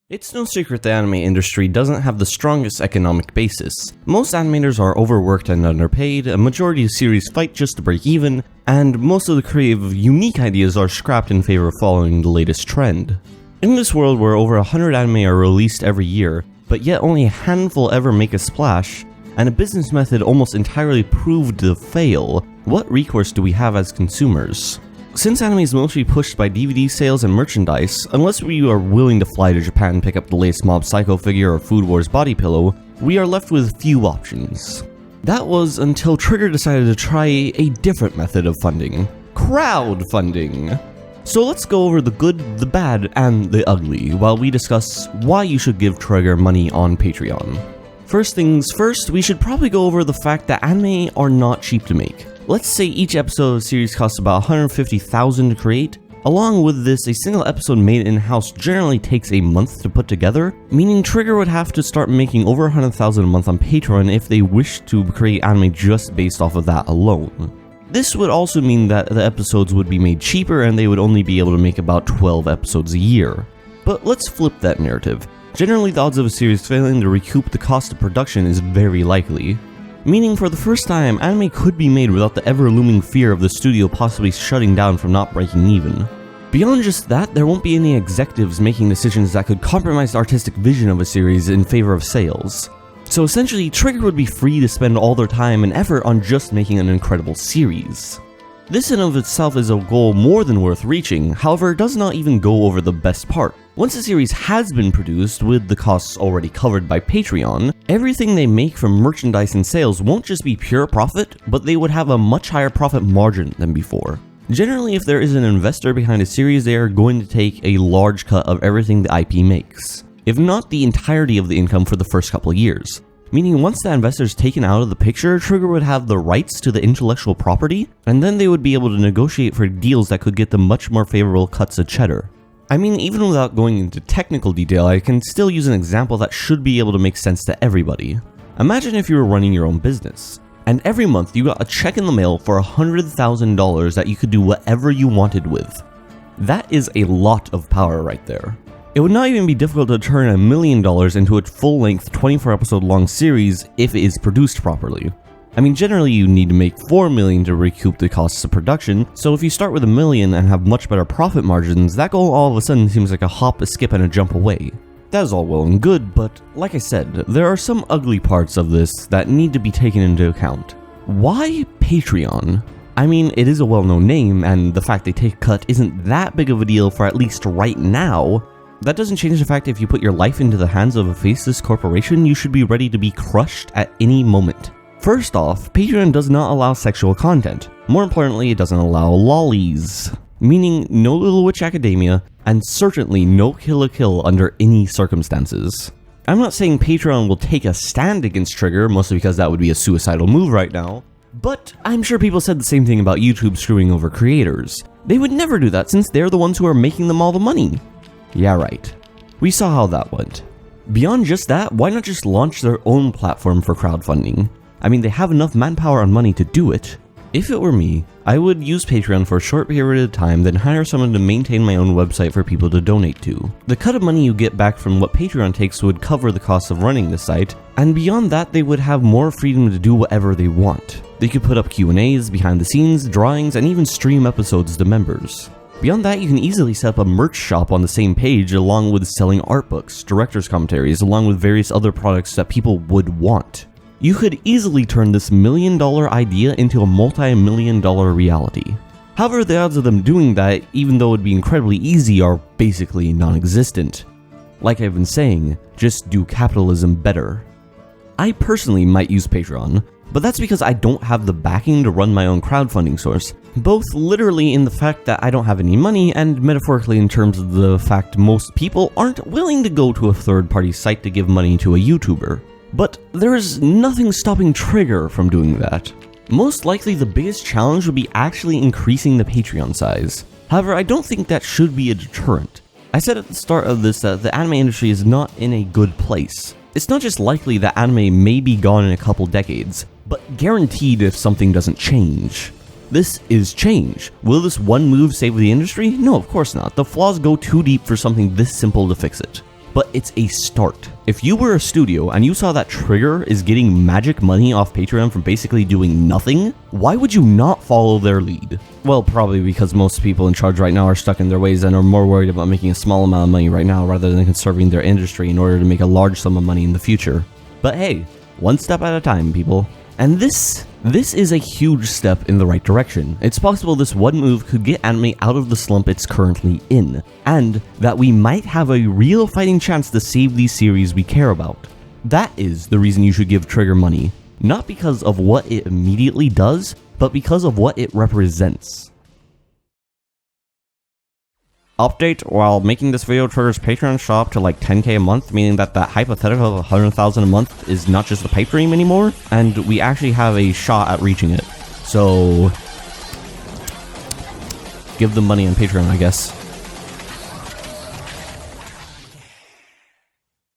It's no secret the anime industry doesn't have the strongest economic basis. Most animators are overworked and underpaid, a majority of series fight just to break even, and most of the creative, unique ideas are scrapped in favor of following the latest trend. In this world where over 100 anime are released every year, but yet only a handful ever make a splash, and a business method almost entirely proved to fail, what recourse do we have as consumers? Since anime is mostly pushed by DVD sales and merchandise, unless we are willing to fly to Japan and pick up the latest Mob Psycho figure or Food Wars body pillow, we are left with few options. That was until Trigger decided to try a different method of funding: crowdfunding. So let's go over the good, the bad, and the ugly while we discuss why you should give Trigger money on Patreon. First things first, we should probably go over the fact that anime are not cheap to make. Let's say each episode of the series costs about $150,000 to create. Along with this, a single episode made in-house generally takes a month to put together, meaning Trigger would have to start making over $100,000 a month on Patreon if they wish to create anime just based off of that alone. This would also mean that the episodes would be made cheaper and they would only be able to make about 12 episodes a year. But let's flip that narrative. Generally, the odds of a series failing to recoup the cost of production is very likely. Meaning for the first time, anime could be made without the ever-looming fear of the studio possibly shutting down from not breaking even. Beyond just that, there won't be any executives making decisions that could compromise the artistic vision of a series in favor of sales. So essentially, Trigger would be free to spend all their time and effort on just making an incredible series. This in of itself is a goal more than worth reaching, however it does not even go over the best part. Once a series has been produced, with the costs already covered by Patreon, everything they make from merchandise and sales won't just be pure profit, but they would have a much higher profit margin than before. Generally, if there is an investor behind a series, they are going to take a large cut of everything the IP makes, if not the entirety of the income for the first couple of years. Meaning once the investor is taken out of the picture, Trigger would have the rights to the intellectual property, and then they would be able to negotiate for deals that could get them much more favorable cuts of cheddar. I mean, even without going into technical detail, I can still use an example that should be able to make sense to everybody. Imagine if you were running your own business, and every month you got a check in the mail for $100,000 that you could do whatever you wanted with. That is a lot of power right there. It would not even be difficult to turn $1 million into a full-length 24-episode long series if it is produced properly. I mean, generally you need to make $4 million to recoup the costs of production, so if you start with $1 million and have much better profit margins, that goal all of a sudden seems like a hop, a skip, and a jump away. That is all well and good, but like I said, there are some ugly parts of this that need to be taken into account. Why Patreon? I mean, it is a well-known name, and the fact they take a cut isn't that big of a deal for at least right now. That doesn't change the fact that if you put your life into the hands of a faceless corporation, you should be ready to be crushed at any moment. First off, Patreon does not allow sexual content. More importantly, it doesn't allow lollies. Meaning no Little Witch Academia, and certainly no Kill la Kill under any circumstances. I'm not saying Patreon will take a stand against Trigger, mostly because that would be a suicidal move right now, but I'm sure people said the same thing about YouTube screwing over creators. They would never do that since they're the ones who are making them all the money. Yeah, right. We saw how that went. Beyond just that, why not just launch their own platform for crowdfunding? I mean, they have enough manpower and money to do it. If it were me, I would use Patreon for a short period of time, then hire someone to maintain my own website for people to donate to. The cut of money you get back from what Patreon takes would cover the cost of running the site, and beyond that they would have more freedom to do whatever they want. They could put up Q&As, behind the scenes, drawings, and even stream episodes to members. Beyond that, you can easily set up a merch shop on the same page along with selling art books, director's commentaries, along with various other products that people would want. You could easily turn this $1 million idea into a multi-million-dollar reality. However, the odds of them doing that, even though it would be incredibly easy, are basically non-existent. Like I've been saying, just do capitalism better. I personally might use Patreon, but that's because I don't have the backing to run my own crowdfunding source, both literally in the fact that I don't have any money and metaphorically in terms of the fact most people aren't willing to go to a third-party site to give money to a YouTuber. But there is nothing stopping Trigger from doing that. Most likely the biggest challenge would be actually increasing the Patreon size. However, I don't think that should be a deterrent. I said at the start of this that the anime industry is not in a good place. It's not just likely that anime may be gone in a couple decades, but guaranteed if something doesn't change. This is change. Will this one move save the industry? No, of course not. The flaws go too deep for something this simple to fix it. but it's a start. If you were a studio and you saw that Trigger is getting magic money off Patreon from basically doing nothing, why would you not follow their lead? Well, probably because most people in charge right now are stuck in their ways and are more worried about making a small amount of money right now rather than conserving their industry in order to make a large sum of money in the future. But hey, one step at a time, people. And this is a huge step in the right direction. It's possible this one move could get anime out of the slump it's currently in, and that we might have a real fighting chance to save these series we care about. That is the reason you should give Trigger money, not because of what it immediately does, but because of what it represents. Update: while making this video, Trigger's Patreon shot to like 10k a month, meaning that hypothetical 100,000 a month is not just a pipe dream anymore, and we actually have a shot at reaching it. So give them money on Patreon, I guess.